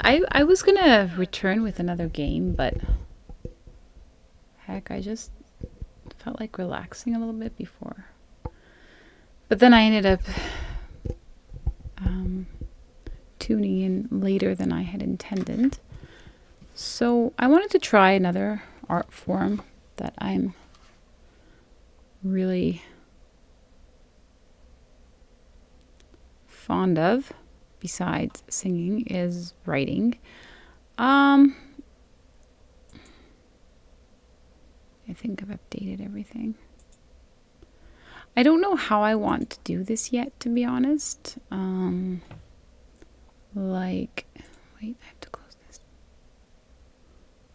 I was gonna return with another game, but heck, I just felt like relaxing a little bit before. But then I ended up tuning in later than I had intended. So I wanted to try another art form that I'm really fond of, besides singing, is writing. I think I've updated everything. I don't know how I want to do this yet, to be honest. Wait, I have to close this.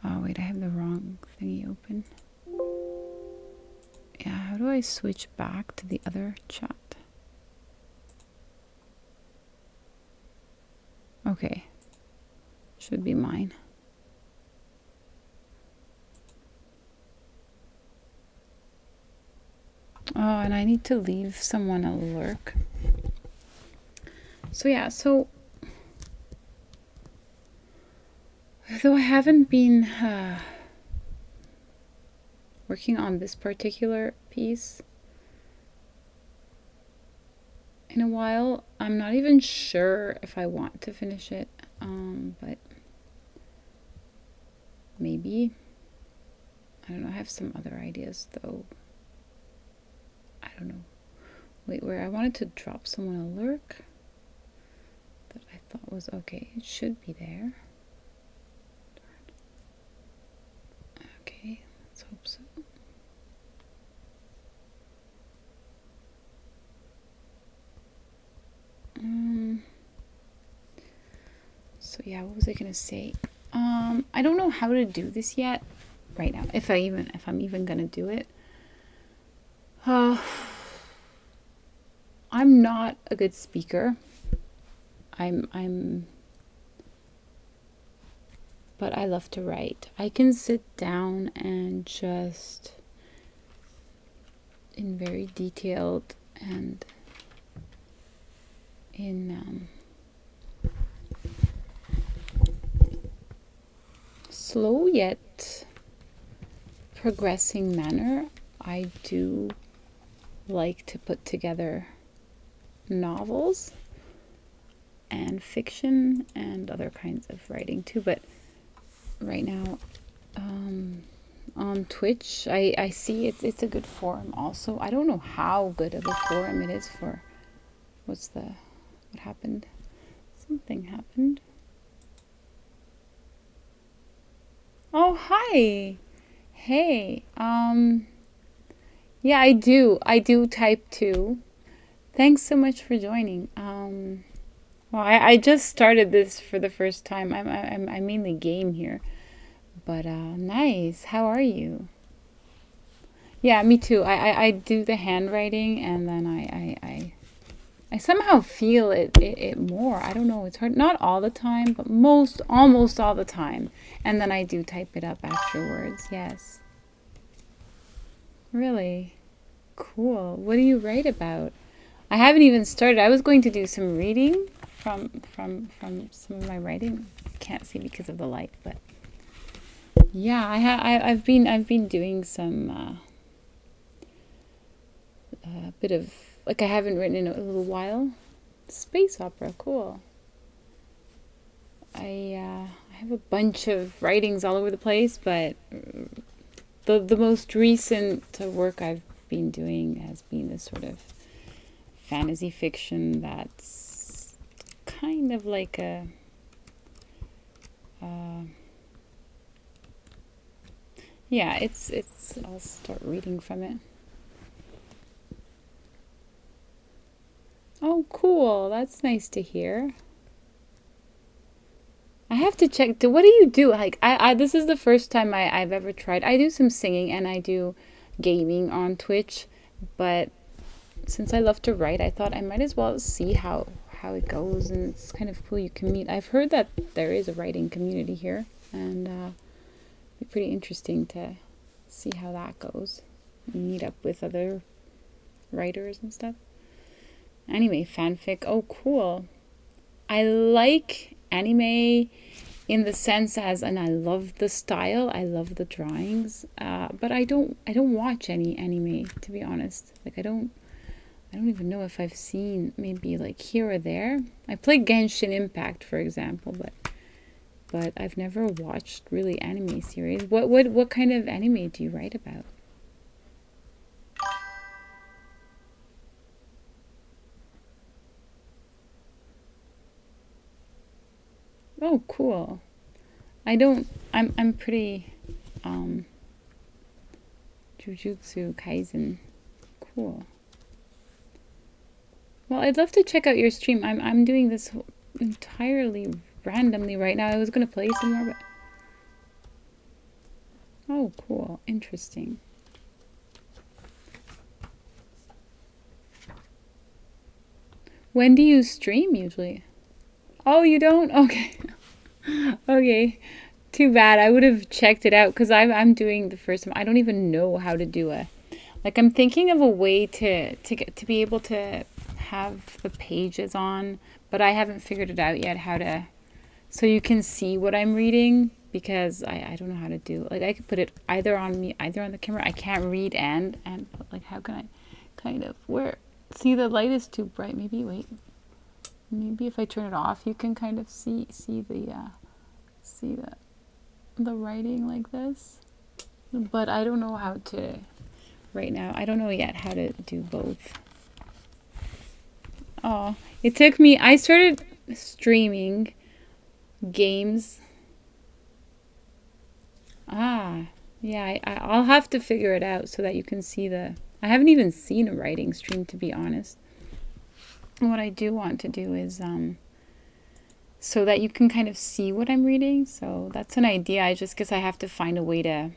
Oh, wait, I have the wrong thingy open. Yeah, how do I switch back to the other chat? Okay. Should be mine. Oh, and I need to leave someone a lurk. So yeah, though I haven't been working on this particular piece in a while, I'm not even sure if I want to finish it, but maybe. I don't know, I have some other ideas though. I don't know. Wait, where I wanted to drop someone a lurk that I thought was okay. It should be there. Okay, let's hope so. So yeah, what was I gonna say? I don't know how to do this yet right now. If I'm even gonna do it. I'm not a good speaker. But I love to write. I can sit down and just in very detailed and in slow yet progressing manner, I do like to put together novels and fiction and other kinds of writing too. But right now, on Twitch, I see it's a good forum also. I don't know how good of a forum it is for what happened? Something happened. Oh, hi. Hey. Yeah, I do. I do type too. Thanks so much for joining. Well, I just started this for the first time. I mainly game here, but nice. How are you? Yeah, me too. I do the handwriting, and then I somehow feel it more. I don't know. It's hard. Not all the time, but almost all the time. And then I do type it up afterwards. Yes. Really? Cool. What do you write about? I haven't even started. I was going to do some reading from some of my writing. Can't see because of the light, but yeah, I've been doing some bit of, like, I haven't written in a little while. Space opera, cool. I have a bunch of writings all over the place, but the most recent work I've been doing has been this sort of fantasy fiction that's kind of like a yeah, it's I'll start reading from it. Oh, cool. That's nice to hear. I have to check. What do you do? Like, I this is the first time I've ever tried. I do some singing and I do gaming on Twitch, but since I love to write, I thought I might as well see how it goes, and it's kind of cool. You can meet. I've heard that there is a writing community here, and it'd be pretty interesting to see how that goes. Meet up with other writers and stuff. Anyway, fanfic. Oh, cool. I like anime in the sense as, and I love the style, I love the drawings, but I don't watch any anime, to be honest. Like I don't even know if I've seen maybe like here or there. I play Genshin Impact, for example, but I've never watched really anime series. What kind of anime do you write about? Oh, cool. I'm pretty um Jujutsu Kaisen. Cool. Well, I'd love to check out your stream. I'm doing this entirely randomly right now. I was gonna play some more, but oh, cool, interesting. When do you stream usually? Oh, you don't? Okay. Okay. Too bad. I would have checked it out because I'm doing the first time. I don't even know how to do a like I'm thinking of a way to get to be able to have the pages on, but I haven't figured it out yet how to so you can see what I'm reading because I don't know how to do like I could put it either on me either on the camera. I can't read and but like how can I kind of where see the light is too bright. Maybe if I turn it off you can kind of see the writing like this. But I don't know how to right now. I don't know yet how to do both. Oh, it took me I started streaming games. Ah, yeah, I'll have to figure it out so that you can see the I haven't even seen a writing stream to be honest. What I do want to do is so that you can kind of see what I'm reading. So that's an idea. I just guess I have to find a way to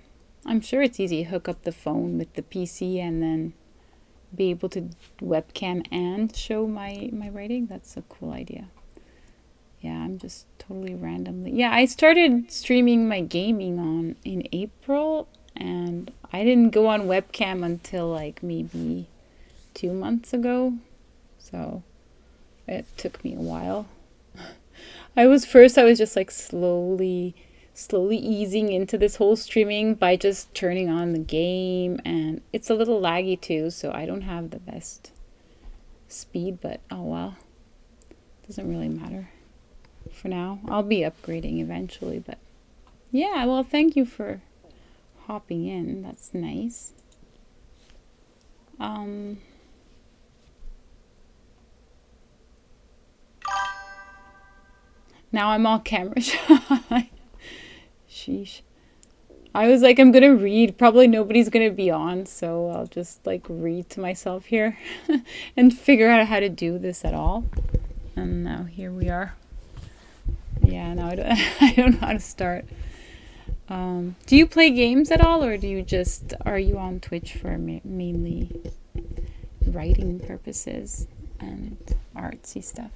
I'm sure it's easy to hook up the phone with the PC and then be able to webcam and show my writing. That's a cool idea. Yeah, I'm just totally randomly. Yeah, I started streaming my gaming on in April and I didn't go on webcam until like maybe 2 months ago. So it took me a while. I was just like slowly easing into this whole streaming by just turning on the game and it's a little laggy too, so I don't have the best speed, but oh well. Doesn't really matter for now. I'll be upgrading eventually, but yeah, well, thank you for hopping in. That's nice. Um Now I'm all camera shy. Sheesh. I was like, I'm gonna read. Probably nobody's gonna be on, so I'll just like read to myself here and figure out how to do this at all. And now here we are. Yeah, now I don't, I don't know how to start. Do you play games at all, or do you just are you on Twitch for mainly writing purposes and artsy stuff?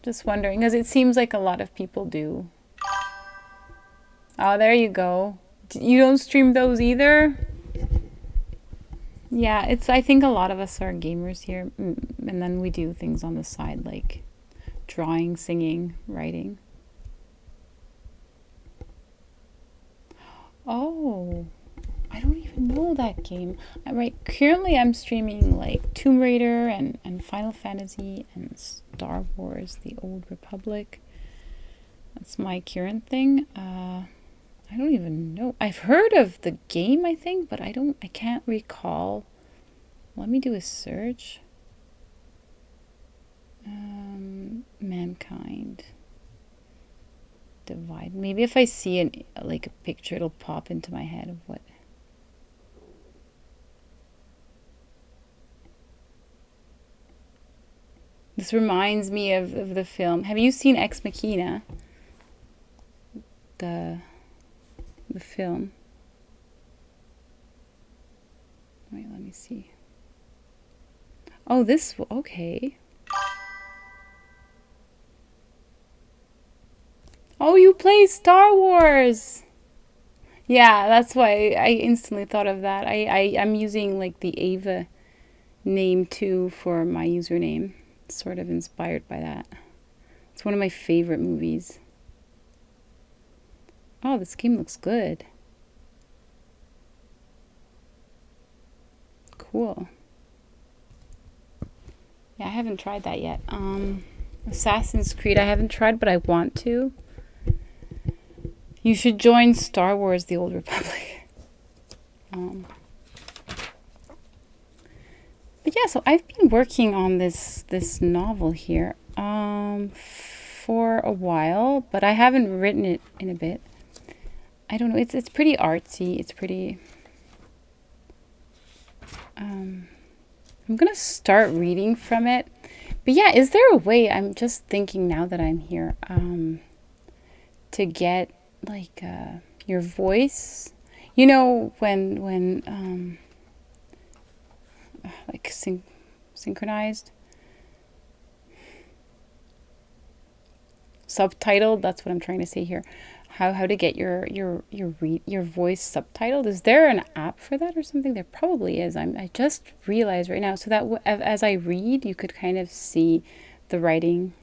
Just wondering, because it seems like a lot of people do. Oh, there you go. You don't stream those either? Yeah, it's. I think a lot of us are gamers here, and then we do things on the side like drawing, singing, writing. Oh, I don't even know that game. Right, currently I'm streaming like Tomb Raider and Final Fantasy and Star Wars: The Old Republic. That's my current thing. I don't even know. I've heard of the game, I think, but I can't recall. Let me do a search. Mankind Divide. Maybe if I see like a picture, it'll pop into my head of what. This reminds me of the film. Have you seen Ex Machina? The film. Wait, let me see. Oh, this okay. Oh, you play Star Wars. Yeah, that's why I instantly thought of that. I'm using like the Ava name too for my username. It's sort of inspired by that. It's one of my favorite movies. Oh, this game looks good. Cool. Yeah, I haven't tried that yet. Assassin's Creed I haven't tried, but I want to. You should join Star Wars: The Old Republic. But yeah, so I've been working on this novel here for a while, but I haven't written it in a bit. I don't know. It's pretty artsy. It's pretty. I'm gonna start reading from it. But yeah, is there a way? I'm just thinking now that I'm here to get like your voice. You know when like synchronized, subtitled. That's what I'm trying to say here. How to get your voice subtitled? Is there an app for that or something? There probably is. I just realized right now. So that as I read, you could kind of see the writing.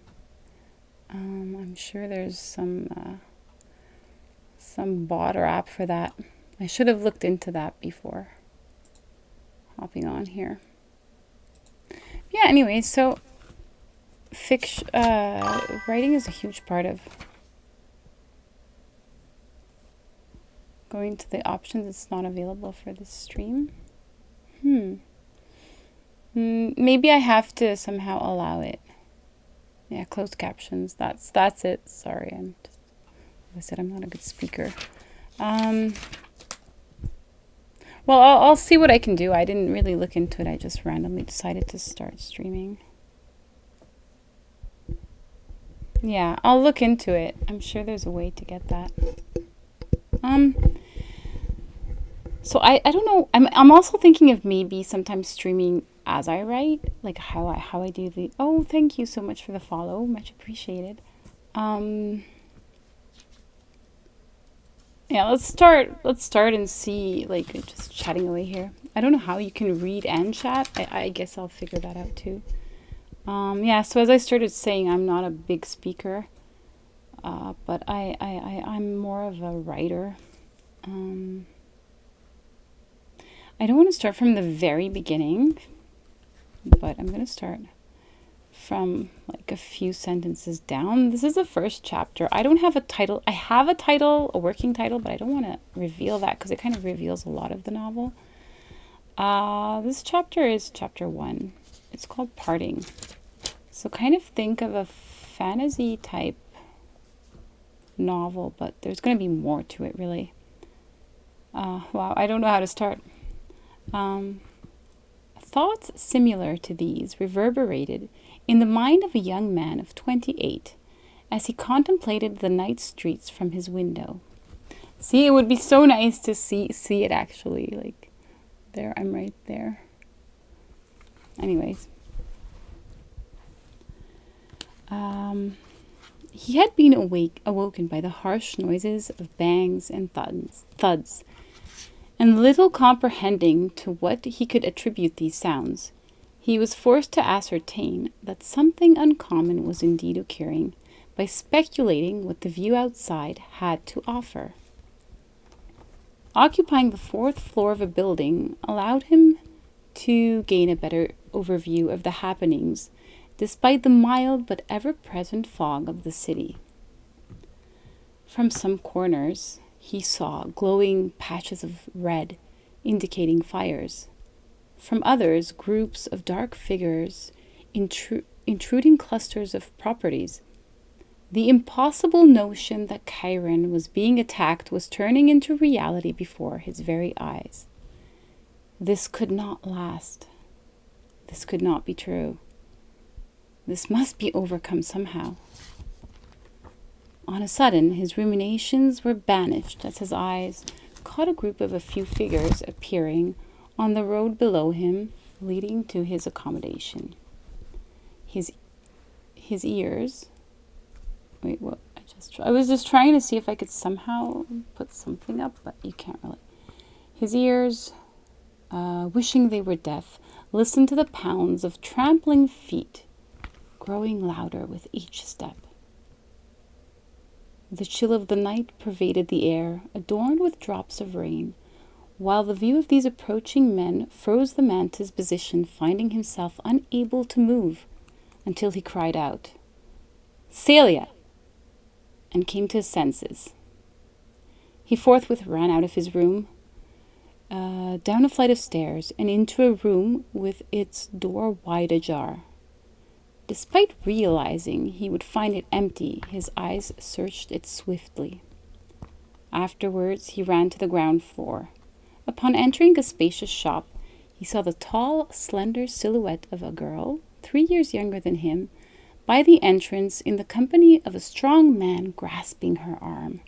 I'm sure there's some bot or app for that. I should have looked into that before hopping on here. Yeah. Anyway, so fiction writing is a huge part of. Going to the options, it's not available for this stream. Maybe I have to somehow allow it. Yeah, closed captions. That's it. Sorry, I said I'm not a good speaker. Well, I'll see what I can do. I didn't really look into it. I just randomly decided to start streaming. Yeah, I'll look into it. I'm sure there's a way to get that. So I don't know. I'm also thinking of maybe sometimes streaming as I write, like how I do the. Oh, thank you so much for the follow, much appreciated. Yeah, let's start and see, like, just chatting away here. I don't know how you can read and chat. I guess I'll figure that out too. Yeah. So as I started saying, I'm not a big speaker, but I'm more of a writer. I don't want to start from the very beginning, but I'm going to start from like a few sentences down. This is the first chapter. I don't have a title. I have a title, a working title, but I don't want to reveal that because it kind of reveals a lot of the novel. This chapter is chapter 1. It's called Parting. So kind of think of a fantasy type novel, but there's going to be more to it, really. Wow, I don't know how to start. Thoughts similar to these reverberated in the mind of a young man of 28 as he contemplated the night streets from his window. See, it would be so nice to see it actually, like there, I'm right there. Anyways. He had been awoken by the harsh noises of bangs and thuds, and little comprehending to what he could attribute these sounds, he was forced to ascertain that something uncommon was indeed occurring by speculating what the view outside had to offer. Occupying the 4th floor of a building allowed him to gain a better overview of the happenings, despite the mild but ever-present fog of the city. From some corners, he saw glowing patches of red, indicating fires. From others, groups of dark figures intruding clusters of properties. The impossible notion that Chiron was being attacked was turning into reality before his very eyes. This could not last. This could not be true. This must be overcome somehow. On a sudden, his ruminations were banished as his eyes caught a group of a few figures appearing on the road below him, leading to his accommodation. His ears... Wait, what? I was just trying to see if I could somehow put something up, but you can't really. His ears, wishing they were deaf, listened to the pounds of trampling feet, growing louder with each step. The chill of the night pervaded the air, adorned with drops of rain, while the view of these approaching men froze the man to his position, finding himself unable to move until he cried out, "Celia!" and came to his senses. He forthwith ran out of his room, down a flight of stairs, and into a room with its door wide ajar. Despite realizing he would find it empty, his eyes searched it swiftly. Afterwards, he ran to the ground floor. Upon entering a spacious shop, he saw the tall, slender silhouette of a girl, 3 years younger than him, by the entrance in the company of a strong man grasping her arm.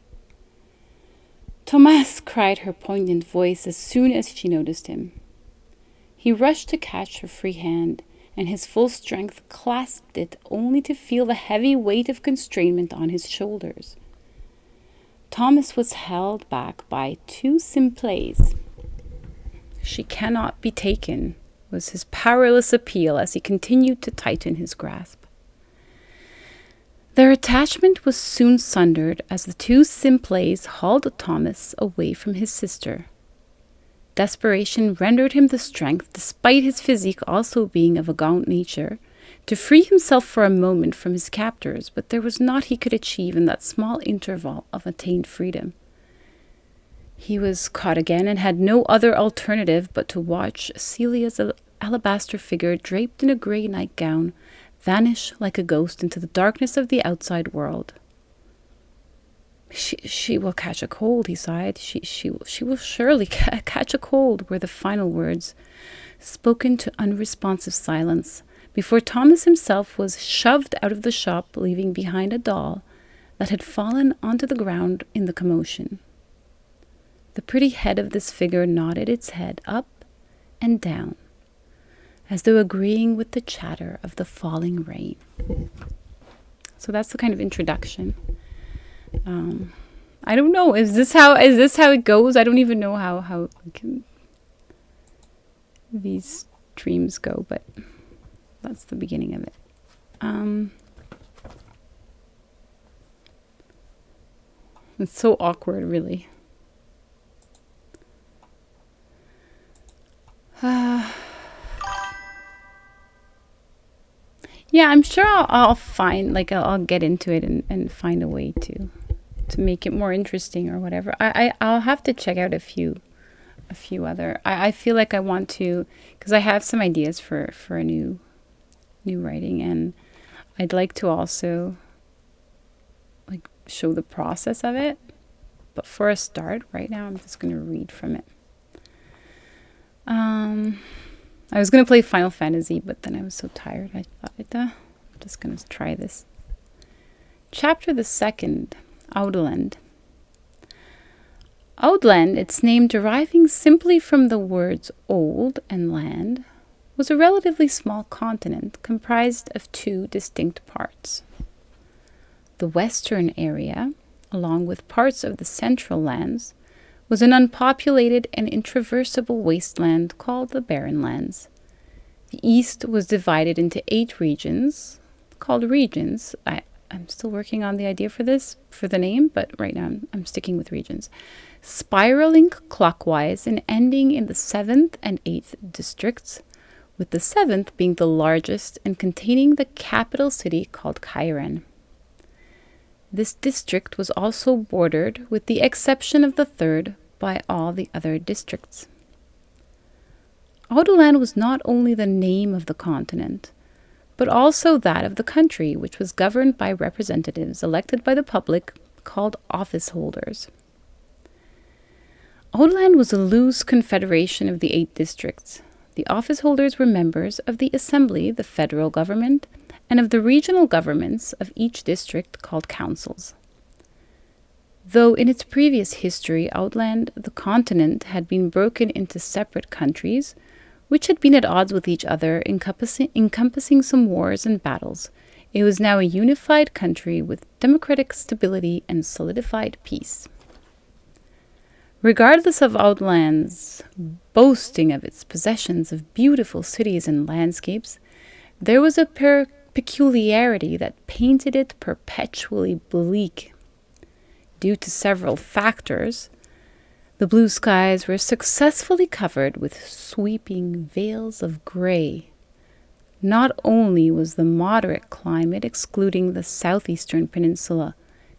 "Thomas!" cried her poignant voice as soon as she noticed him. He rushed to catch her free hand, and his full strength clasped it only to feel the heavy weight of constrainment on his shoulders. Thomas was held back by 2 simples. "She cannot be taken," was his powerless appeal as he continued to tighten his grasp. Their attachment was soon sundered as the 2 simples hauled Thomas away from his sister. Desperation rendered him the strength, despite his physique also being of a gaunt nature, to free himself for a moment from his captors, but there was naught he could achieve in that small interval of attained freedom. He was caught again and had no other alternative but to watch Celia's alabaster figure, draped in a grey nightgown, vanish like a ghost into the darkness of the outside world. She will catch a cold," he sighed. She will surely catch a cold," were the final words, spoken to unresponsive silence, before Thomas himself was shoved out of the shop, leaving behind a doll that had fallen onto the ground in the commotion. The pretty head of this figure nodded its head up and down, as though agreeing with the chatter of the falling rain. So that's the kind of introduction. I don't know. Is this how it goes? I don't even know how these streams go, but that's the beginning of it. It's so awkward, really. Yeah, I'm sure I'll find, like, I'll get into it and find a way to make it more interesting or whatever. I'll have to check out a few other. I feel like I want to, because I have some ideas for a new writing, and I'd like to also like show the process of it. But for a start, right now I'm just going to read from it. I was going to play Final Fantasy, but then I was so tired. I thought I'm just going to try this. Chapter the 2nd, Outland. Outland, its name deriving simply from the words old and land, was a relatively small continent comprised of 2 distinct parts. The western area, along with parts of the central lands, was an unpopulated and intraversable wasteland called the Barren Lands. The east was divided into 8 regions, called regions. I'm still working on the idea for the name, but right now I'm sticking with regions. Spiraling clockwise and ending in the 7th and 8th districts, with the 7th being the largest and containing the capital city called Chiron. This district was also bordered, with the exception of the 3rd, by all the other districts. Outland was not only the name of the continent, but also that of the country, which was governed by representatives elected by the public, called office holders. Outland was a loose confederation of the 8 districts. The office holders were members of the assembly, the federal government, and of the regional governments of each district, called councils. Though in its previous history, Outland, the continent, had been broken into separate countries, which had been at odds with each other, encompassing some wars and battles, it was now a unified country with democratic stability and solidified peace. Regardless of Outland's boasting of its possessions of beautiful cities and landscapes, there was a peculiarity that painted it perpetually bleak. due to several factors, the blue skies were successfully covered with sweeping veils of gray. Not only was the moderate climate, excluding the southeastern peninsula,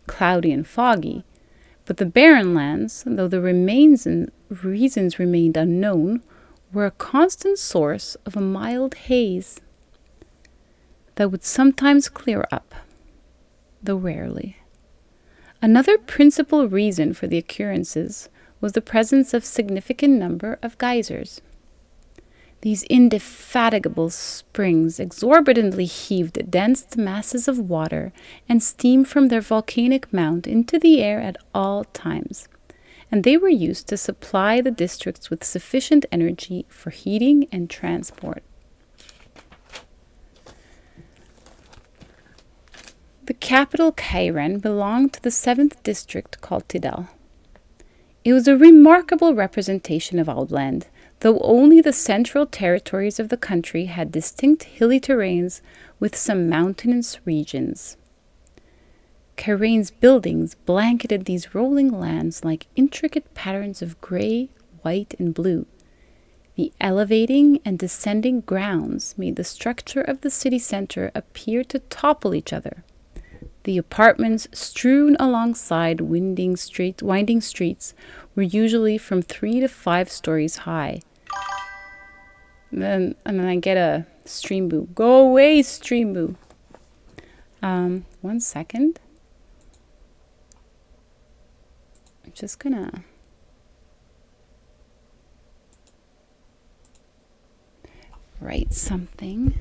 cloudy and foggy, but the barren lands, though the remains and reasons remained unknown, were a constant source of a mild haze that would sometimes clear up, though rarely. Another principal reason for the occurrences was the presence of significant number of geysers. These indefatigable springs exorbitantly heaved dense masses of water and steam from their volcanic mount into the air at all times, and they were used to supply the districts with sufficient energy for heating and transport. The capital, Kairen, belonged to the 7th district called Tidal. It was a remarkable representation of Outland, though only the central territories of the country had distinct hilly terrains with some mountainous regions. Kairen's buildings blanketed these rolling lands like intricate patterns of gray, white, and blue. The elevating and descending grounds made the structure of the city center appear to topple each other. The apartments strewn alongside winding streets were usually from 3 to 5 stories high. And then I get a stream boo. Go away, stream boo. 1 second. I'm just gonna write something.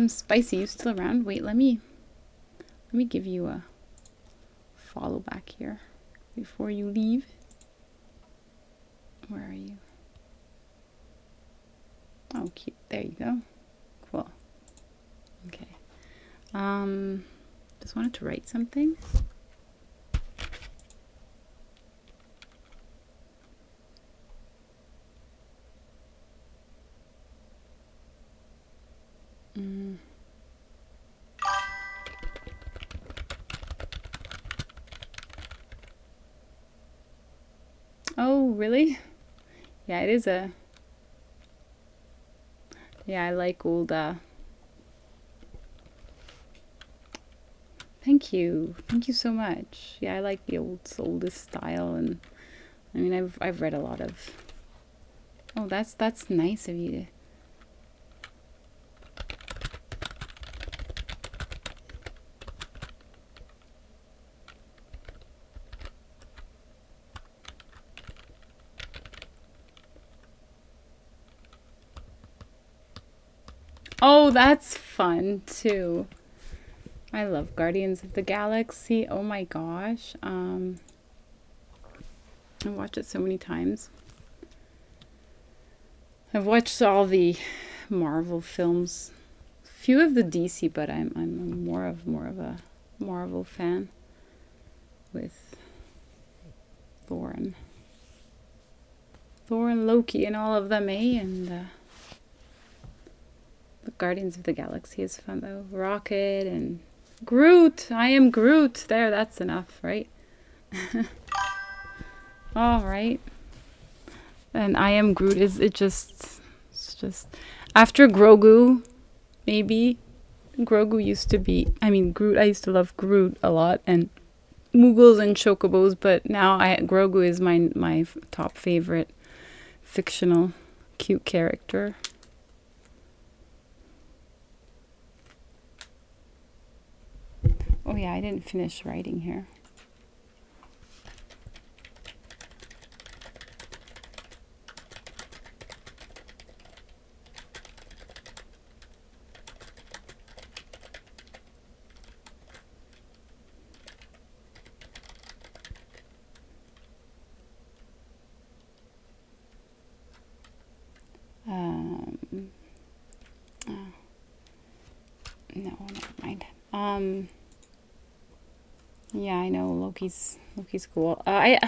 Spicy, you still around? Wait, let me give you a follow back here before you leave. Where are you? Oh, cute. There you go. Cool. Okay. Just wanted to write something. Oh, really? Yeah, it is a... Yeah, I like old... Thank you. Thank you so much. Yeah, I like the oldest style, and I mean, I've read a lot of... Oh, that's nice of you to... Oh, that's fun too. I love Guardians of the Galaxy. Oh my gosh. I watched it so many times. I've watched all the Marvel films. Few of the DC, but I'm more of a Marvel fan with Thor and Loki and all of them, eh? And the Guardians of the Galaxy is fun though. Rocket and Groot. I am Groot. There, that's enough, right? All right. And I am Groot is it's just after Grogu, maybe. Grogu used to be, I mean, Groot, I used to love Groot a lot, and Moogles and Chocobos, but now Grogu is my top favorite fictional cute character. Oh yeah, I didn't finish writing here. No, never mind. Yeah, I know Loki's cool. I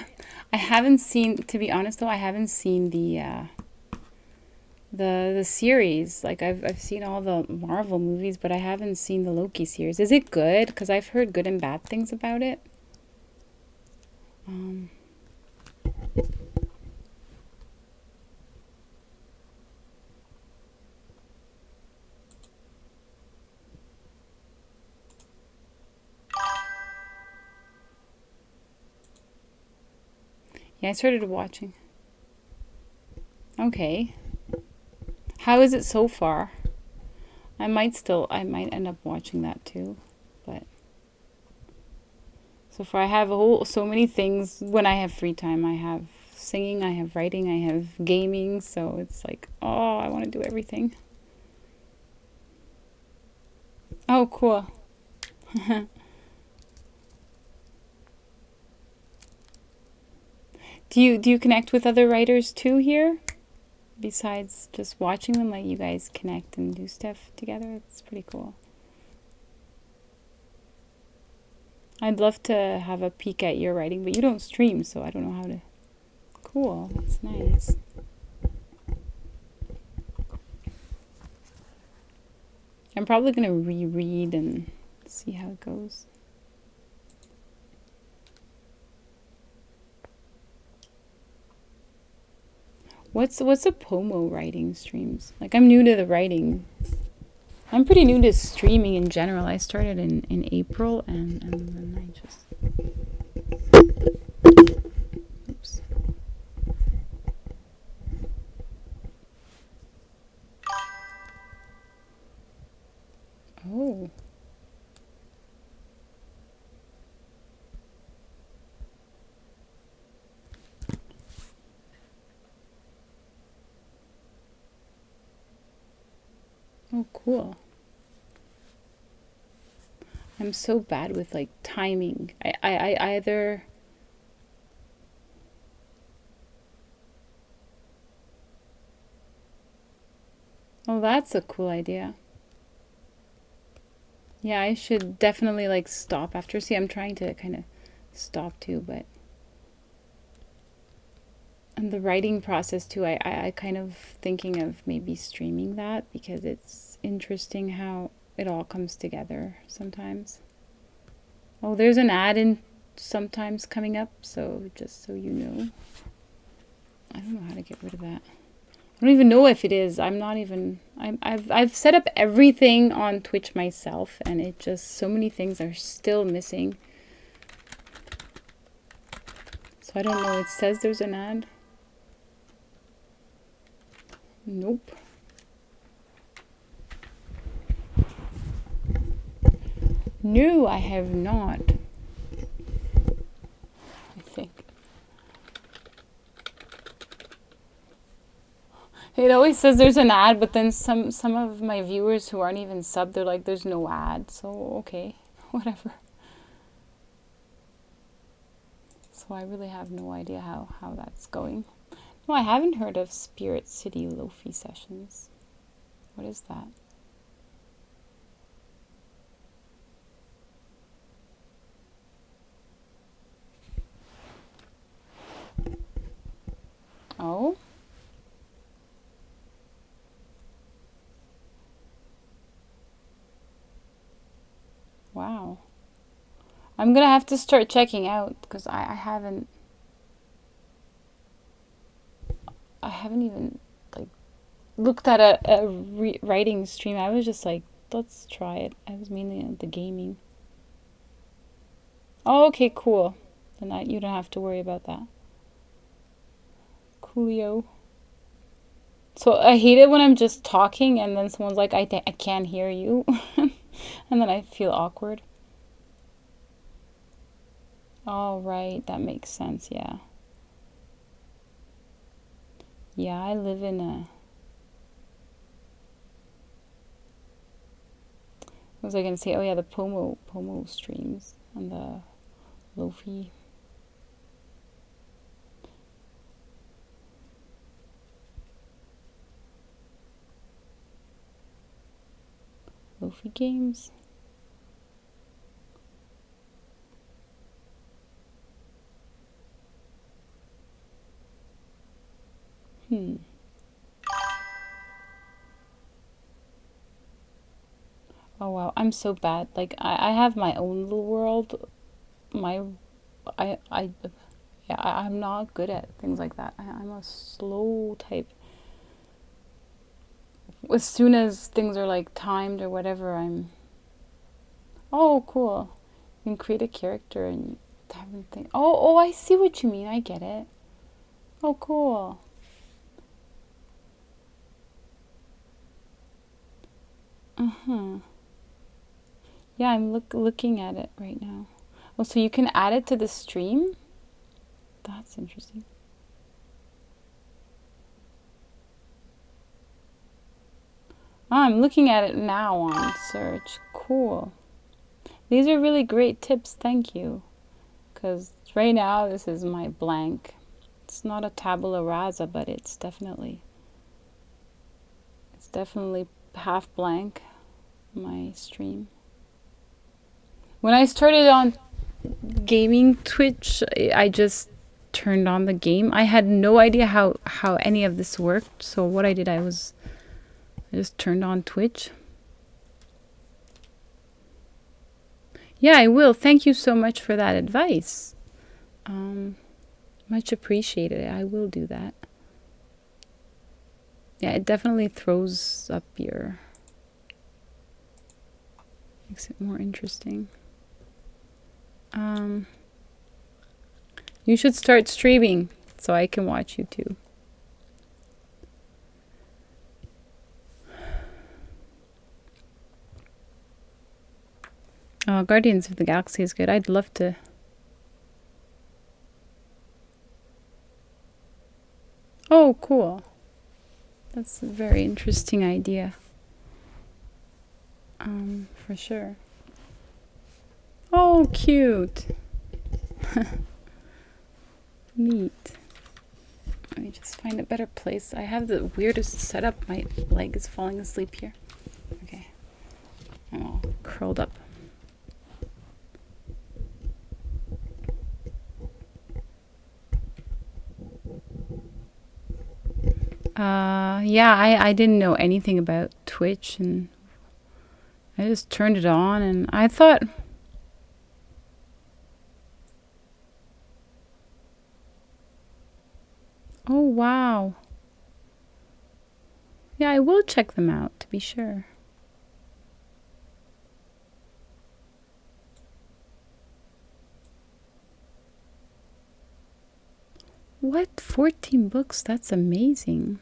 haven't seen, to be honest though, I haven't seen the the series. Like I've seen all the Marvel movies, but I haven't seen the Loki series. Is it good? Because I've heard good and bad things about it. Um, yeah, I started watching. Okay. How is it so far? I might end up watching that too. But so far I have so many things when I have free time. I have singing, I have writing, I have gaming, so it's like, oh, I want to do everything. Oh, cool. Do you connect with other writers too here? Besides just watching them, like you guys connect and do stuff together? It's pretty cool. I'd love to have a peek at your writing, but you don't stream, so I don't know how to. Cool, that's nice. I'm probably gonna reread and see how it goes. What's a Pomo writing streams? Like I'm new to the writing. I'm pretty new to streaming in general. I started in April and then I just oops. Oh. Oh cool. I'm so bad with like timing. I either oh that's a cool idea. Yeah, I should definitely like stop after. See, I'm trying to kind of stop too, but and the writing process too. I kind of thinking of maybe streaming that because it's interesting how it all comes together sometimes. Oh, there's an ad in sometimes coming up, so just so you know. I don't know how to get rid of that. I don't even know if it is. I'm not even. I've set up everything on Twitch myself, and it just so many things are still missing. So I don't know. It says there's an ad. Nope. No, I have not. I think. It always says there's an ad, but then some of my viewers who aren't even subbed, they're like, there's no ad. So okay, whatever. So I really have no idea how that's going. No, I haven't heard of Spirit City Lofi Sessions. What is that? Oh? Wow. I'm gonna have to start checking out because I haven't even like looked at a writing stream. I was just like, let's try it. I was mainly at the gaming. Oh, okay, cool. Then you don't have to worry about that. Coolio. So I hate it when I'm just talking and then someone's like, I can't hear you. And then I feel awkward. Oh, right. That makes sense. Yeah. Yeah, I live in a. What was I going to say? Oh, yeah, the Pomo streams and the Lofi. Lofi games. Hmm. Wow, I'm so bad. Like I have my own little world. My I yeah, I'm not good at things like that. I'm a slow type. As soon as things are like timed or whatever, I'm oh cool. You can create a character and different thing. Oh, I see what you mean. I get it. Oh, cool. Uh-huh. Yeah, I'm looking at it right now. Oh, so you can add it to the stream? That's interesting. Oh, I'm looking at it now on search. Cool. These are really great tips. Thank you. Because right now this is my blank. It's not a tabula rasa, but it's definitely half blank, my stream. When I started on gaming Twitch, I just turned on the game. I had no idea how any of this worked. So what I did, I just turned on Twitch. Yeah, I will. Thank you so much for that advice. Much appreciated. I will do that. Yeah, it definitely throws up makes it more interesting. You should start streaming so I can watch you too. Oh, Guardians of the Galaxy is good. I'd love to. Oh, cool. That's a very interesting idea. For sure. Oh, cute. Neat. Let me just find a better place. I have the weirdest setup. My leg is falling asleep here. Okay. I'm all curled up. Yeah, I didn't know anything about Twitch and I just turned it on and I thought, oh wow. Yeah, I will check them out to be sure. What? 14 books? That's amazing.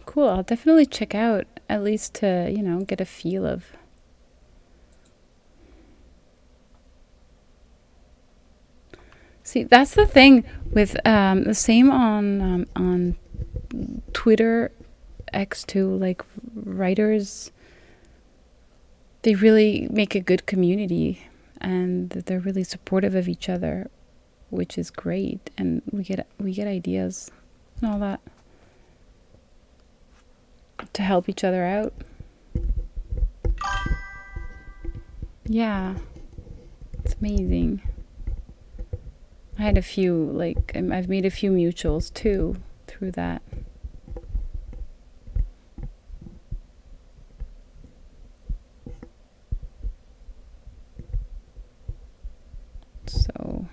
Cool. I'll definitely check out at least to, get a feel of. See, that's the thing with the same on Twitter X too. Like writers, they really make a good community, and they're really supportive of each other, which is great. And we get ideas and all that to help each other out. Yeah, it's amazing. I had a few, like, I've made a few mutuals too through that. So,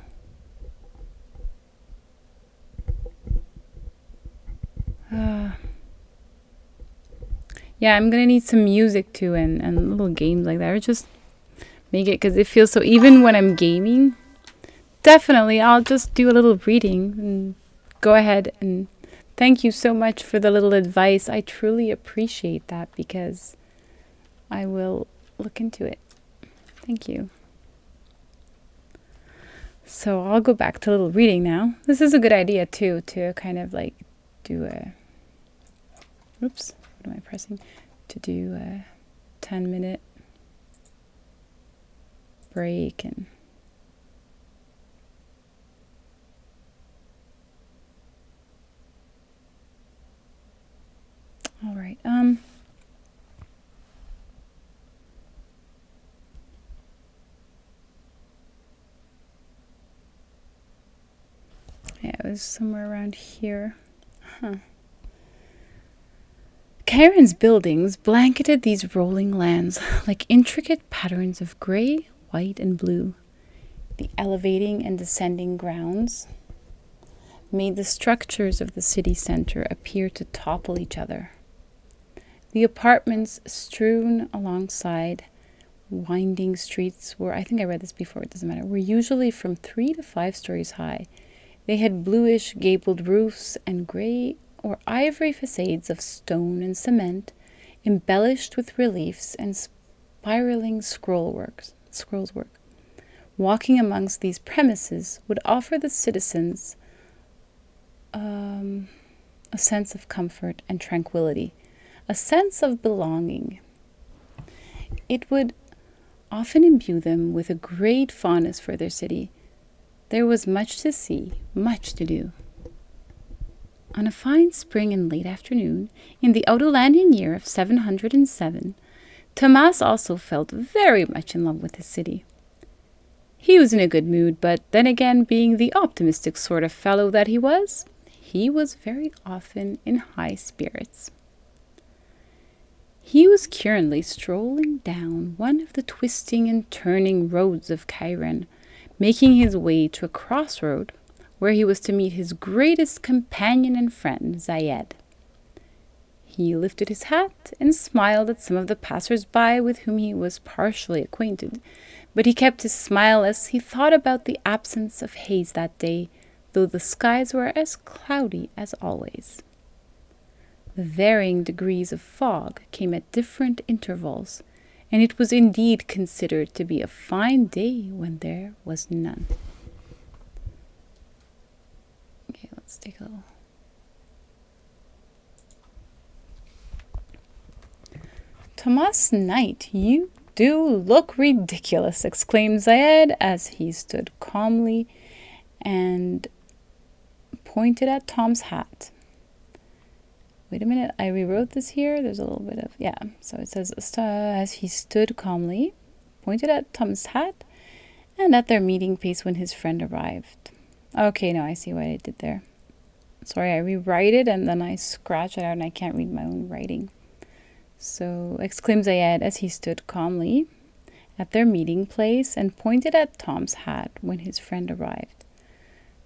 yeah, I'm gonna need some music too and little games like that. Or just make it because it feels so, even when I'm gaming, definitely I'll just do a little reading and go ahead and thank you so much for the little advice. I truly appreciate that because I will look into it. Thank you. So I'll go back to a little reading now. This is a good idea too, to kind of like do a, oops, what am I pressing? To do a 10-minute break and right. Yeah, it was somewhere around here. Huh. Kieran's buildings blanketed these rolling lands like intricate patterns of gray, white, and blue. The elevating and descending grounds made the structures of the city center appear to topple each other. The apartments strewn alongside winding streets were, I think I read this before, it doesn't matter, were usually from 3 to 5 stories high. They had bluish gabled roofs and gray or ivory facades of stone and cement, embellished with reliefs and spiraling scrolls work. Walking amongst these premises would offer the citizens a sense of comfort and tranquility, a sense of belonging. It would often imbue them with a great fondness for their city. There was much to see, much to do. On a fine spring and late afternoon, in the Outlandian year of 707, Tomas also felt very much in love with his city. He was in a good mood, but then again, being the optimistic sort of fellow that he was very often in high spirits. He was currently strolling down one of the twisting and turning roads of Chiron, making his way to a crossroad where he was to meet his greatest companion and friend, Zayed. He lifted his hat and smiled at some of the passers-by with whom he was partially acquainted, but he kept his smile as he thought about the absence of haze that day, though the skies were as cloudy as always. The varying degrees of fog came at different intervals, and it was indeed considered to be a fine day when there was none. Okay, let's take a little. Tomas Knight, you do look ridiculous, exclaimed Zayed as he stood calmly and pointed at Tom's hat. Wait a minute, I rewrote this here. There's a little bit of, so it says, as he stood calmly, pointed at Tom's hat, and at their meeting place when his friend arrived. Okay, no, I see what I did there. Sorry, I rewrite it and then I scratch it out and I can't read my own writing. So, exclaimed Zayed as he stood calmly at their meeting place and pointed at Tom's hat when his friend arrived.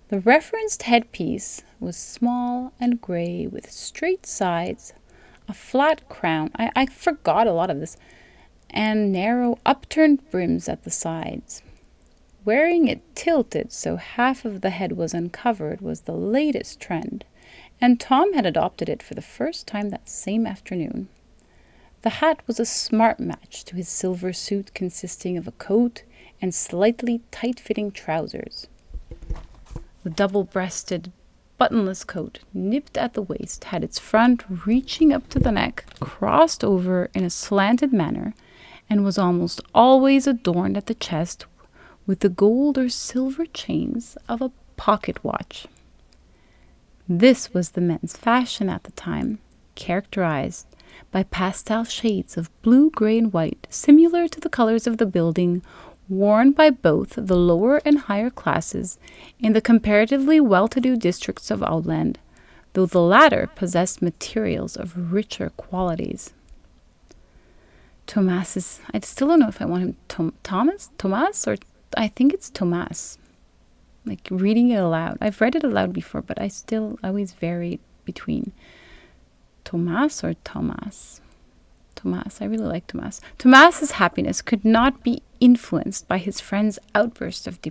The referenced headpiece was small and gray with straight sides, a flat crown, I forgot a lot of this, and narrow upturned brims at the sides. Wearing it tilted so half of the head was uncovered was the latest trend, and Tom had adopted it for the first time that same afternoon. The hat was a smart match to his silver suit consisting of a coat and slightly tight-fitting trousers. The double-breasted, buttonless coat, nipped at the waist, had its front reaching up to the neck, crossed over in a slanted manner, and was almost always adorned at the chest with the gold or silver chains of a pocket watch. This was the men's fashion at the time, characterized by pastel shades of blue, gray, and white, similar to the colors of the building, worn by both the lower and higher classes in the comparatively well-to-do districts of Outland, though the latter possessed materials of richer qualities. Tomas I still don't know if I want him Tomas, or I think it's Tomas. Like reading it aloud. I've read it aloud before, but I always vary between Tomas or Thomas. Tomas, I really like Tomas. Tomas's happiness could not be influenced by his friend's outburst of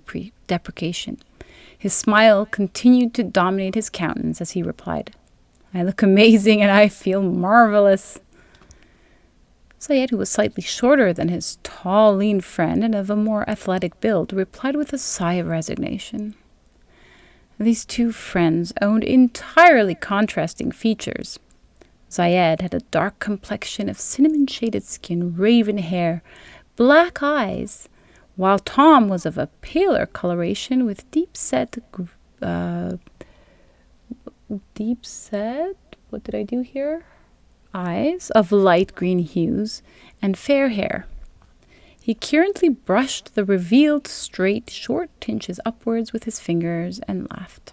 deprecation. His smile continued to dominate his countenance as he replied, "I look amazing and I feel marvelous." Zayed, who was slightly shorter than his tall, lean friend and of a more athletic build, replied with a sigh of resignation. These two friends owned entirely contrasting features. Zayed had a dark complexion of cinnamon-shaded skin, raven hair, black eyes, while Tom was of a paler coloration with deep-set, what did I do here? eyes of light green hues, and fair hair. He currently brushed the revealed straight, short tinges upwards with his fingers and laughed.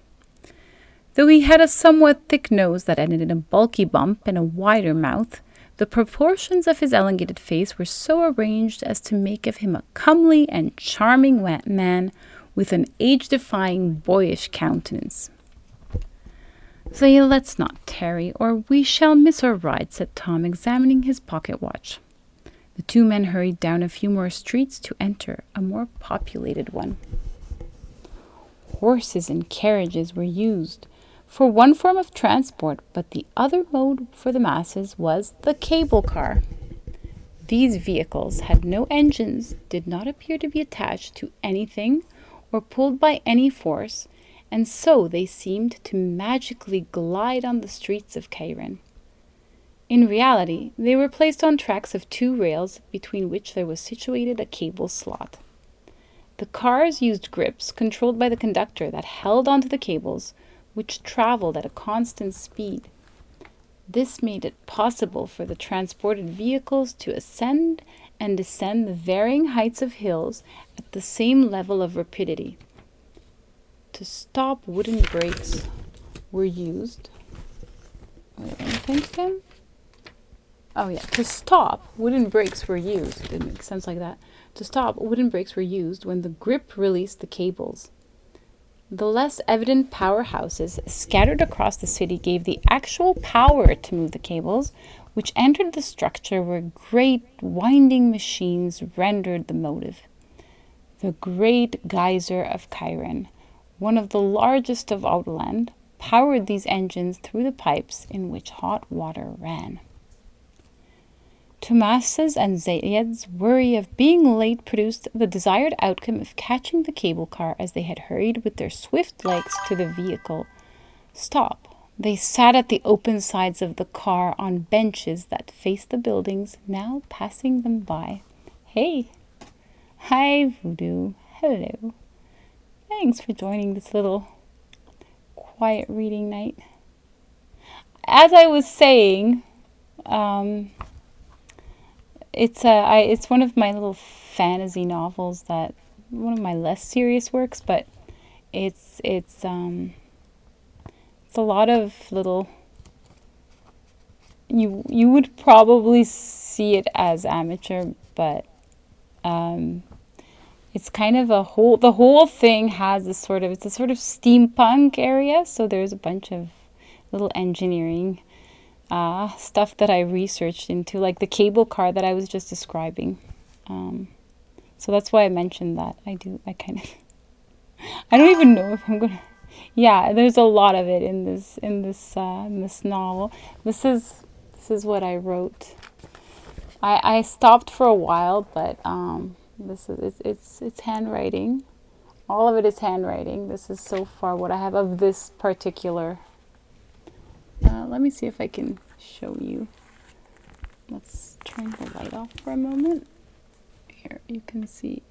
Though he had a somewhat thick nose that ended in a bulky bump and a wider mouth, the proportions of his elongated face were so arranged as to make of him a comely and charming man with an age-defying boyish countenance. "Say, let's not tarry, or we shall miss our ride," said Tom, examining his pocket watch. The two men hurried down a few more streets to enter a more populated one. Horses and carriages were used for one form of transport, but the other mode for the masses was the cable car. These vehicles had no engines, did not appear to be attached to anything or pulled by any force, and so they seemed to magically glide on the streets of Cairan. In reality, they were placed on tracks of 2 rails, between which there was situated a cable slot. The cars used grips controlled by the conductor that held onto the cables, which traveled at a constant speed. This made it possible for the transported vehicles to ascend and descend the varying heights of hills at the same level of rapidity. To stop, wooden brakes were used. To stop, wooden brakes were used. It didn't make sense like that. To stop, wooden brakes were used when the grip released the cables. The less evident powerhouses scattered across the city gave the actual power to move the cables, which entered the structure where great winding machines rendered the motive. The great geyser of Cairan, one of the largest of Outland, powered these engines through the pipes in which hot water ran. Tomas's and Zayed's worry of being late produced the desired outcome of catching the cable car as they had hurried with their swift legs to the vehicle. Stop. They sat at the open sides of the car on benches that faced the buildings, now passing them by. Hey. Hi, Voodoo. Hello. Thanks for joining this little quiet reading night. As I was saying, it's one of my little fantasy novels, that one of my less serious works, but it's a lot of little, you would probably see it as amateur, but it's kind of the whole thing has it's a sort of steampunk area, so there's a bunch of little engineering stuff that I researched into, like the cable car that I was just describing. So that's why I mentioned that. I don't even know if I'm gonna. Yeah, there's a lot of it in this novel. This is what I wrote. I stopped for a while, but it's handwriting. All of it is handwriting. This is so far what I have of this particular. Let me see if I can show you. Let's turn the light off for a moment. Here, you can see.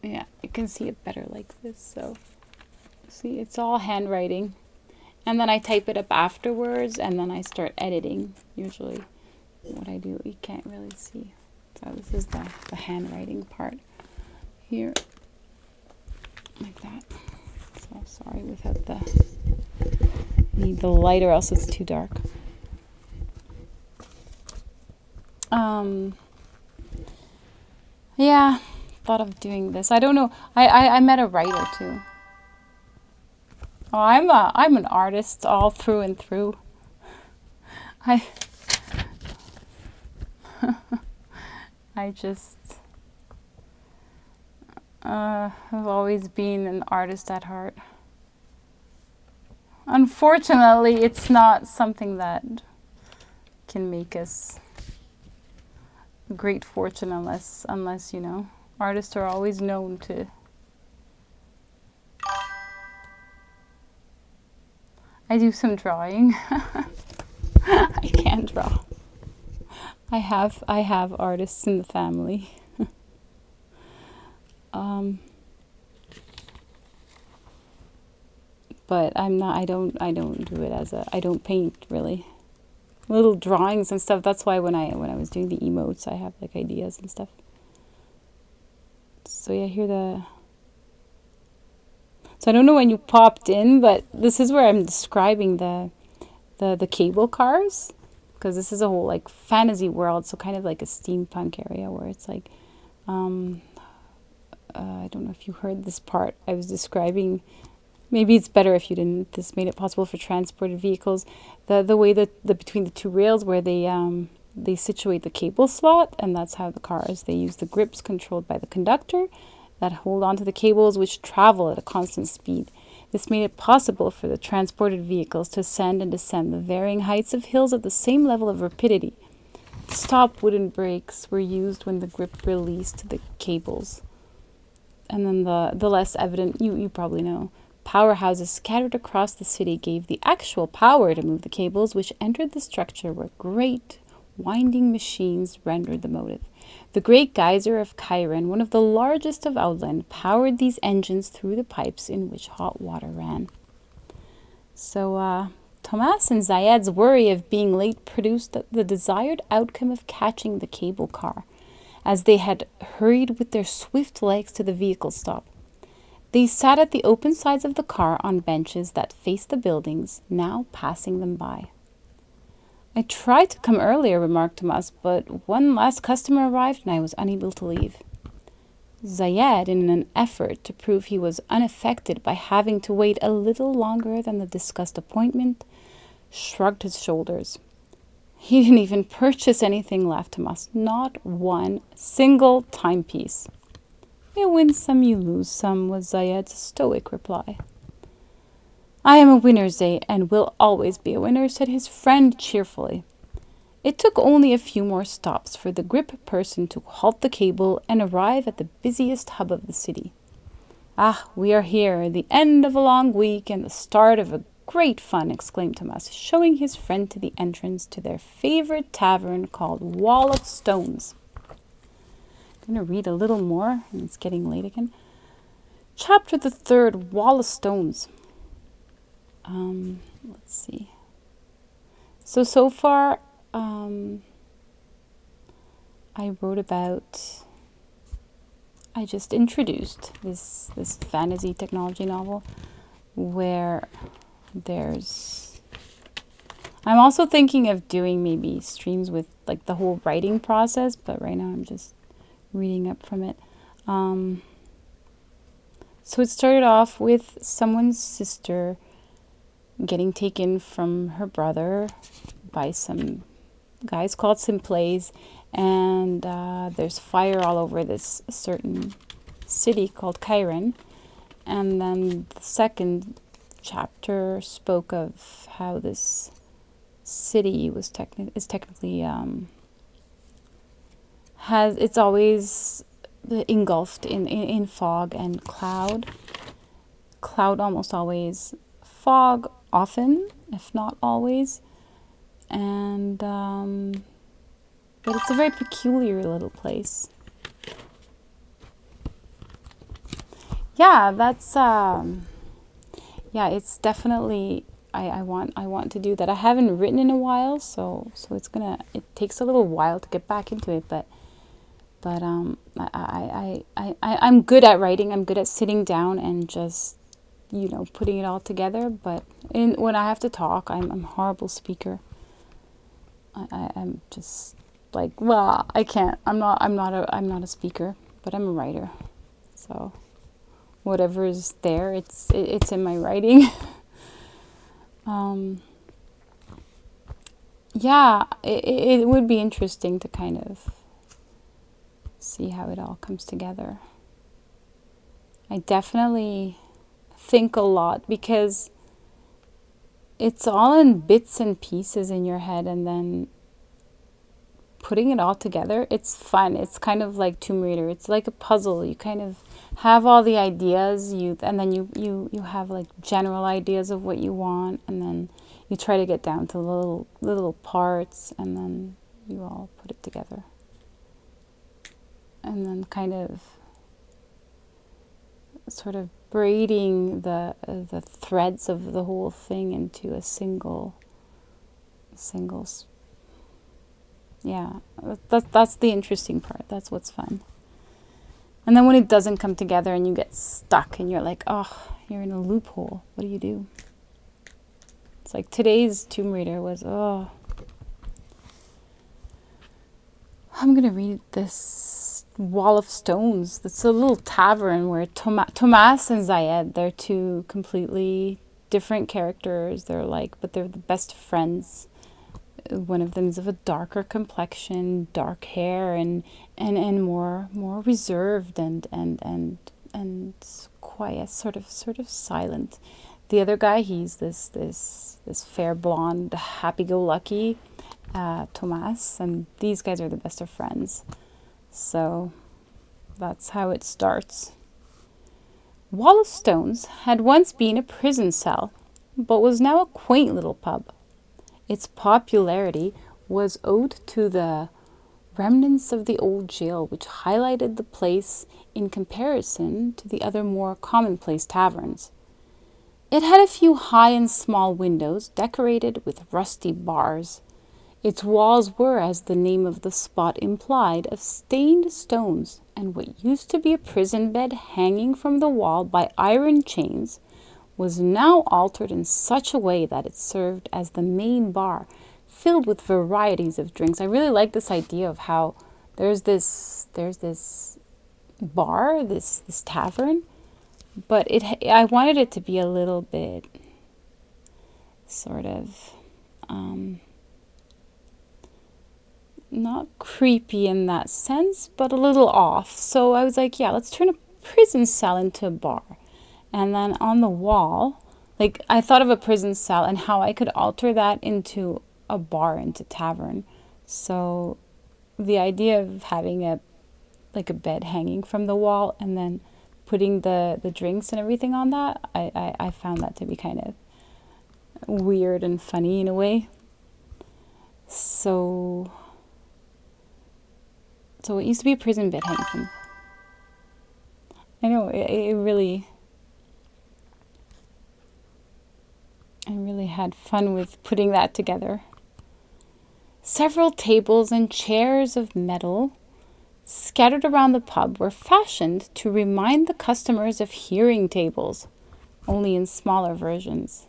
Yeah, you can see it better like this. So, see, it's all handwriting. And then I type it up afterwards, and then I start editing. Usually, what I do, you can't really see. So this is the handwriting part here. Like that. So, sorry, without need the light or else it's too dark. Yeah, thought of doing this. I don't know. I met a writer too. Oh, I'm an artist all through and through. I just have always been an artist at heart. Unfortunately, it's not something that can make us a great fortune unless artists are always known to. I do some drawing. I can draw. I have artists in the family. But I don't do it I don't paint really. little drawings and stuff. That's why when I was doing the emotes, I have like ideas and stuff. So yeah, here the. So I don't know when you popped in, but this is where I'm describing the cable cars, because this is a whole like fantasy world, so kind of like a steampunk area where it's like, I don't know if you heard this part I was describing. Maybe it's better if you didn't. This made it possible for transported vehicles. The way that between the two rails where they situate the cable slot, and that's how the cars, they use the grips controlled by the conductor that hold onto the cables, which travel at a constant speed. This made it possible for the transported vehicles to ascend and descend the varying heights of hills at the same level of rapidity. Stop wooden brakes were used when the grip released the cables. And then the less evident, you probably know, powerhouses scattered across the city gave the actual power to move the cables, which entered the structure where great winding machines rendered the motive. The Great Geyser of Chiron, one of the largest of Outland, powered these engines through the pipes in which hot water ran. So, Tomas and Zayed's worry of being late produced the desired outcome of catching the cable car, as they had hurried with their swift legs to the vehicle stop. They sat at the open sides of the car on benches that faced the buildings, now passing them by. I tried to come earlier, remarked Tomas, but one last customer arrived and I was unable to leave. Zayed, in an effort to prove he was unaffected by having to wait a little longer than the discussed appointment, shrugged his shoulders. He didn't even purchase anything, laughed Tomas. Not one single timepiece. You win some, you lose some, was Zayed's stoic reply. I am a winner, Zay, and will always be a winner, said his friend cheerfully. It took only a few more stops for the grip person to halt the cable and arrive at the busiest hub of the city. Ah, we are here, the end of a long week and the start of a great fun, exclaimed Tomas, showing his friend to the entrance to their favorite tavern called Wall of Stones. I'm going to read a little more, and it's getting late again. Chapter the 3rd, Wall of Stones. Let's see. So far, I wrote about. I just introduced this fantasy technology novel, where there's. I'm also thinking of doing maybe streams with like the whole writing process, but right now I'm just reading up from it. So it started off with someone's sister getting taken from her brother by some guys called Simplays, and there's fire all over this certain city called Chiron. And then the second chapter spoke of how this city is technically it's always engulfed in fog and cloud. Cloud almost always, fog often, if not always. And but it's a very peculiar little place. Yeah, that's it's definitely I want to do that. I haven't written in a while, so it takes a little while to get back into it, but I'm good at writing. I'm good at sitting down and just putting it all together. But when I have to talk, I'm a horrible speaker. I'm just like, well, I can't. I'm not a speaker, but I'm a writer. So whatever is there, it's in my writing. It would be interesting to kind of see how it all comes together. I definitely think a lot because it's all in bits and pieces in your head, and then putting it all together, it's fun. It's kind of like Tomb Raider. It's like a puzzle. You kind of have all the ideas, and then you have like general ideas of what you want, and then you try to get down to little parts, and then you all put it together. And then kind of sort of braiding the threads of the whole thing into a single Yeah, that's the interesting part. That's what's fun. And then when it doesn't come together and you get stuck and you're like, oh, you're in a loophole. What do you do? It's like today's Tomb Raider was, oh. I'm going to read this Wall of Stones. It's a little tavern where Tomas and Zayed, they're two completely different characters. They're like, but they're the best friends. One of them is of a darker complexion, dark hair, and more reserved and quiet, sort of silent. The other guy, he's this fair blonde, happy-go-lucky Tomas, and these guys are the best of friends. So that's how it starts. Wall of Stones had once been a prison cell, but was now a quaint little pub. Its popularity was owed to the remnants of the old jail, which highlighted the place in comparison to the other more commonplace taverns. It had a few high and small windows decorated with rusty bars. Its walls were, as the name of the spot implied, of stained stones, and what used to be a prison bed hanging from the wall by iron chains was now altered in such a way that it served as the main bar, filled with varieties of drinks. I really like this idea of how there's this bar, this tavern, but I wanted it to be a little bit sort of not creepy in that sense, but a little off. So I was like, yeah, let's turn a prison cell into a bar. And then on the wall, like I thought of a prison cell and how I could alter that into a bar, into tavern. So the idea of having a bed hanging from the wall and then putting the drinks and everything on that, I found that to be kind of weird and funny in a way. So it used to be a prison bed hanging from. I know it really. I really had fun with putting that together. Several tables and chairs of metal scattered around the pub were fashioned to remind the customers of hearing tables, only in smaller versions.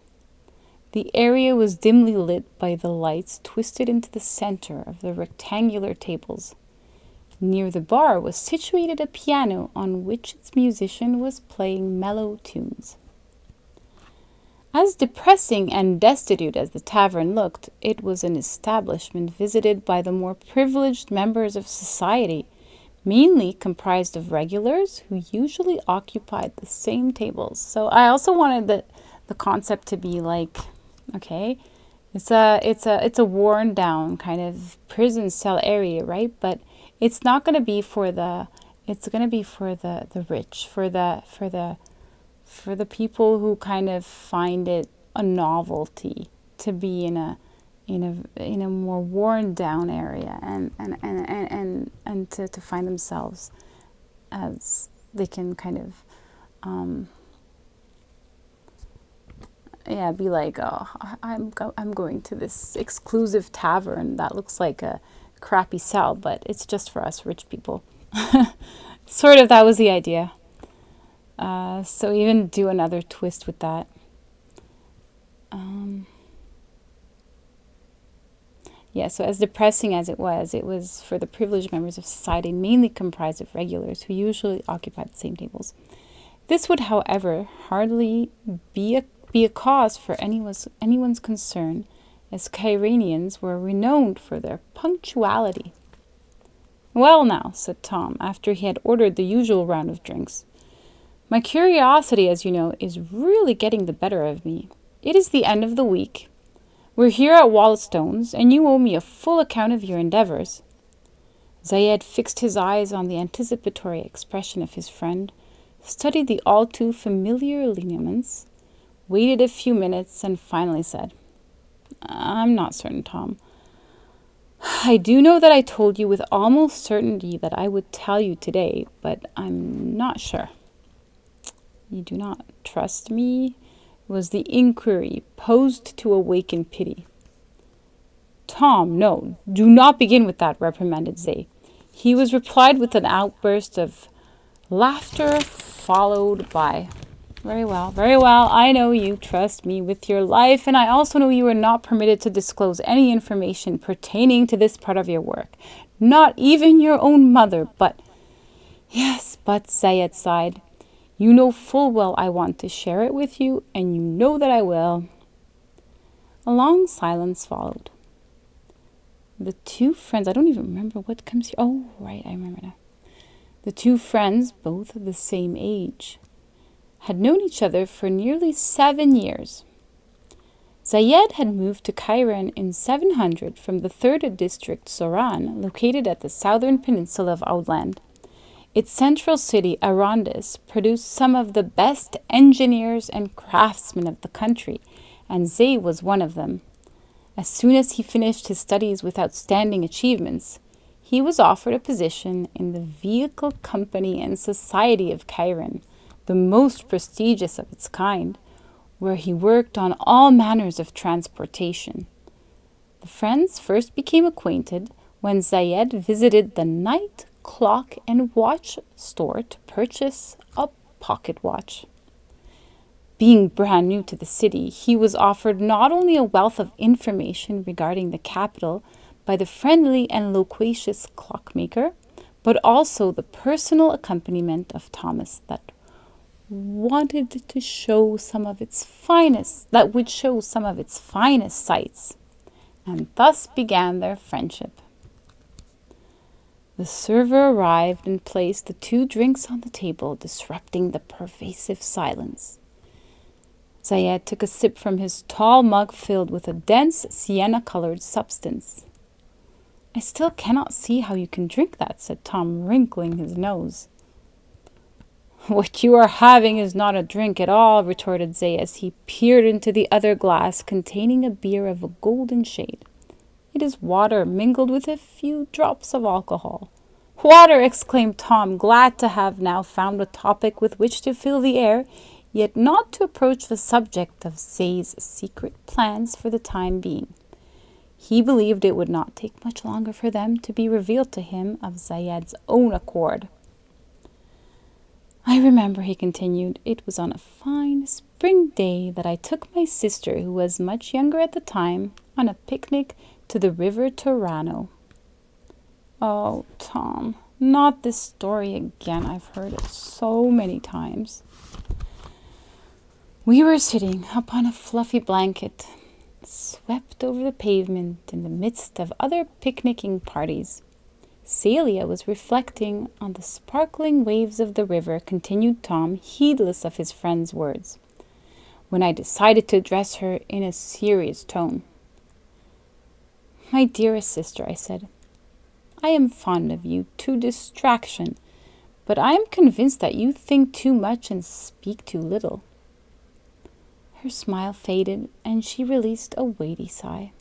The area was dimly lit by the lights twisted into the center of the rectangular tables. Near the bar was situated a piano on which its musician was playing mellow tunes. As depressing and destitute as the tavern looked, it was an establishment visited by the more privileged members of society, mainly comprised of regulars who usually occupied the same tables. So I also wanted the concept to be like, okay, it's a worn down kind of prison cell area, right? But it's not going to be for the rich, for the people who kind of find it a novelty to be in a more worn down area and to find themselves as they can kind of be like, oh, I'm going to this exclusive tavern that looks like a crappy cell, but it's just for us rich people. Sort of, that was the idea. So even do another twist with that. So as depressing as it was for the privileged members of society, mainly comprised of regulars who usually occupied the same tables. This would, however, hardly be a cause for anyone's concern, as Cairanians were renowned for their punctuality. Well now, said Tom, after he had ordered the usual round of drinks, my curiosity, as you know, is really getting the better of me. It is the end of the week. We're here at Wall of Stones, and you owe me a full account of your endeavors. Zayed fixed his eyes on the anticipatory expression of his friend, studied the all too familiar lineaments, waited a few minutes, and finally said, I'm not certain, Tom. I do know that I told you with almost certainty that I would tell you today, but I'm not sure. You do not trust me? Was the inquiry posed to awaken pity. Tom, no, do not begin with that, reprimanded Zay. He was replied with an outburst of laughter, followed by, very well, I know you trust me with your life, and I also know you are not permitted to disclose any information pertaining to this part of your work. Not even your own mother, but... Yes, but, Zayed sighed, you know full well I want to share it with you, and you know that I will. A long silence followed. The two friends, I don't even remember what comes here. Oh, right, I remember now. The two friends, both of the same age, had known each other for nearly 7 years. Zayed had moved to Kairan in 700 from the 3rd district Soran, located at the southern peninsula of Outland. Its central city, Arandis, produced some of the best engineers and craftsmen of the country, and Zay was one of them. As soon as he finished his studies with outstanding achievements, he was offered a position in the Vehicle Company and Society of Kairan, the most prestigious of its kind, where he worked on all manners of transportation. The friends first became acquainted when Zayed visited the night clock and watch store to purchase a pocket watch. Being brand new to the city, he was offered not only a wealth of information regarding the capital by the friendly and loquacious clockmaker, but also the personal accompaniment of Thomas that would show some of its finest sights, and thus began their friendship. The server arrived and placed the 2 drinks on the table, disrupting the pervasive silence. Zayed took a sip from his tall mug filled with a dense sienna-colored substance. I still cannot see how you can drink that, said Tom, wrinkling his nose. What you are having is not a drink at all, retorted Zay as he peered into the other glass containing a beer of a golden shade. It is water mingled with a few drops of alcohol. Water! Exclaimed Tom, glad to have now found a topic with which to fill the air, yet not to approach the subject of Zay's secret plans for the time being. He believed it would not take much longer for them to be revealed to him of Zayed's own accord. I remember, he continued, it was on a fine spring day that I took my sister, who was much younger at the time, on a picnic to the river Turano. Oh, Tom, not this story again. I've heard it so many times. We were sitting upon a fluffy blanket, swept over the pavement in the midst of other picnicking parties. Celia was reflecting on the sparkling waves of the river, continued Tom, heedless of his friend's words, when I decided to address her in a serious tone. My dearest sister, I said, I am fond of you to distraction, but I am convinced that you think too much and speak too little. Her smile faded, and she released a weighty sigh.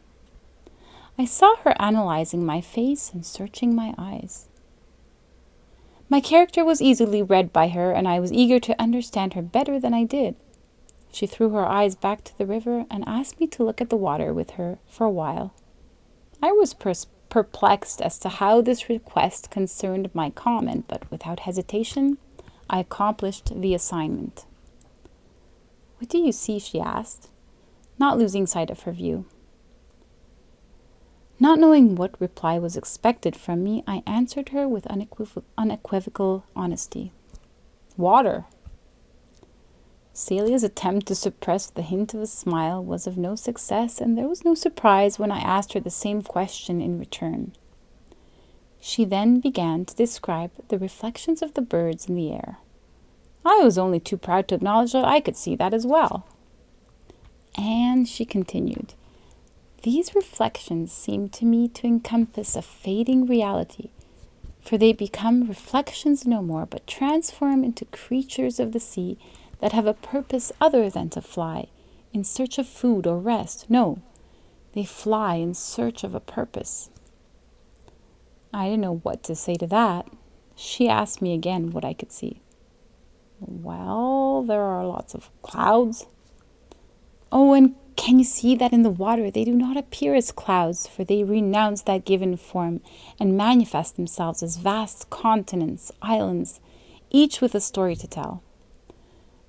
I saw her analyzing my face and searching my eyes. My character was easily read by her, and I was eager to understand her better than I did. She threw her eyes back to the river and asked me to look at the water with her for a while. I was perplexed as to how this request concerned my comment, but without hesitation, I accomplished the assignment. What do you see? She asked, not losing sight of her view. Not knowing what reply was expected from me, I answered her with unequivocal honesty. Water. Celia's attempt to suppress the hint of a smile was of no success, and there was no surprise when I asked her the same question in return. She then began to describe the reflections of the birds in the air. I was only too proud to acknowledge that I could see that as well. And she continued, these reflections seem to me to encompass a fading reality, for they become reflections no more, but transform into creatures of the sea that have a purpose other than to fly in search of food or rest. No, they fly in search of a purpose. I didn't know what to say to that. She asked me again what I could see. Well, there are lots of clouds. Oh, and Can you see that in the water they do not appear as clouds, for they renounce that given form and manifest themselves as vast continents, islands, each with a story to tell?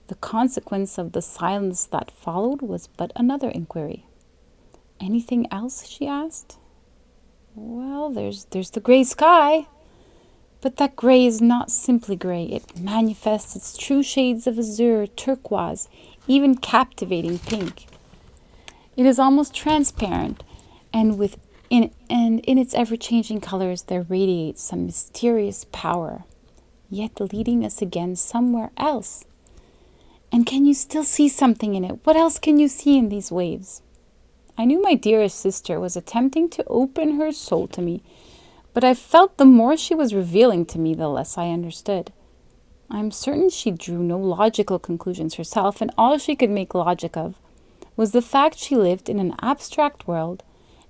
The consequence of the silence that followed was but another inquiry. Anything else? She asked. Well, there's the gray sky. But that gray is not simply gray. It manifests its true shades of azure, turquoise, even captivating pink. It is almost transparent, and in its ever-changing colors there radiates some mysterious power, yet leading us again somewhere else. And can you still see something in it? What else can you see in these waves? I knew my dearest sister was attempting to open her soul to me, but I felt the more she was revealing to me, the less I understood. I am certain she drew no logical conclusions herself, and all she could make logic of was the fact she lived in an abstract world,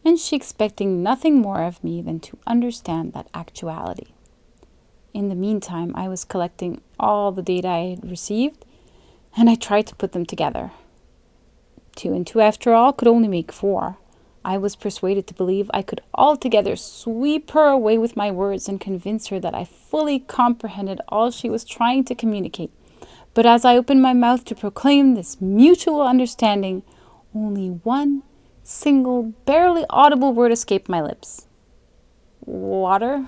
and she expecting nothing more of me than to understand that actuality. In the meantime, I was collecting all the data I had received, and I tried to put them together. 2 and 2, after all, could only make 4. I was persuaded to believe I could altogether sweep her away with my words and convince her that I fully comprehended all she was trying to communicate. But as I opened my mouth to proclaim this mutual understanding, only one single, barely audible word escaped my lips. Water?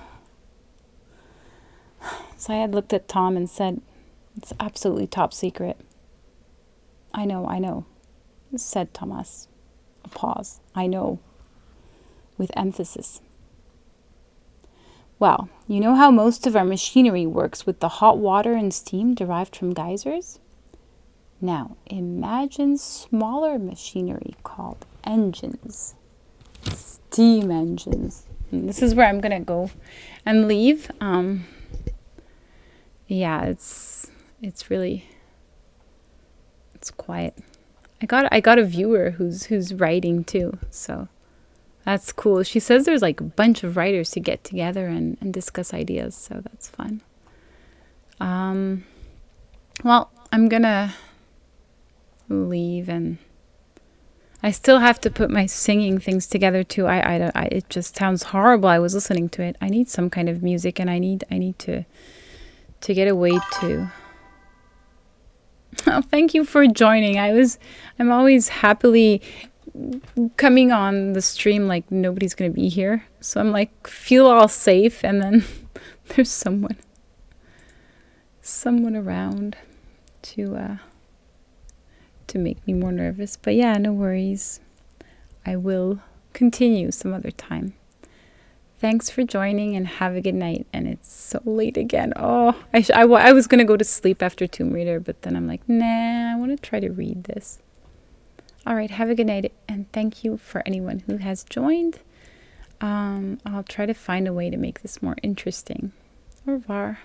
Syed looked at Tom and said, "It's absolutely top secret." I know, said Thomas. A pause. "I know," with emphasis. "Well, you know how most of our machinery works with the hot water and steam derived from geysers? Now, imagine smaller machinery called engines. Steam engines." And this is where I'm going to go and leave. Yeah, it's quiet. I got a viewer who's writing too, so that's cool. She says there's like a bunch of writers to get together and discuss ideas, so that's fun. Well, I'm gonna leave, and I still have to put my singing things together too. It just sounds horrible. I was listening to it. I need some kind of music, and I need to get away to. Oh, thank you for joining. I'm always happily coming on the stream like nobody's gonna be here. So I'm like, feel all safe, and then there's someone around to make me more nervous. But yeah, no worries. I will continue some other time. Thanks for joining, and have a good night. And it's so late again. Oh, I was going to go to sleep after Tomb Raider, but then I'm like, nah, I want to try to read this. All right, have a good night, and thank you for anyone who has joined. I'll try to find a way to make this more interesting. Au revoir.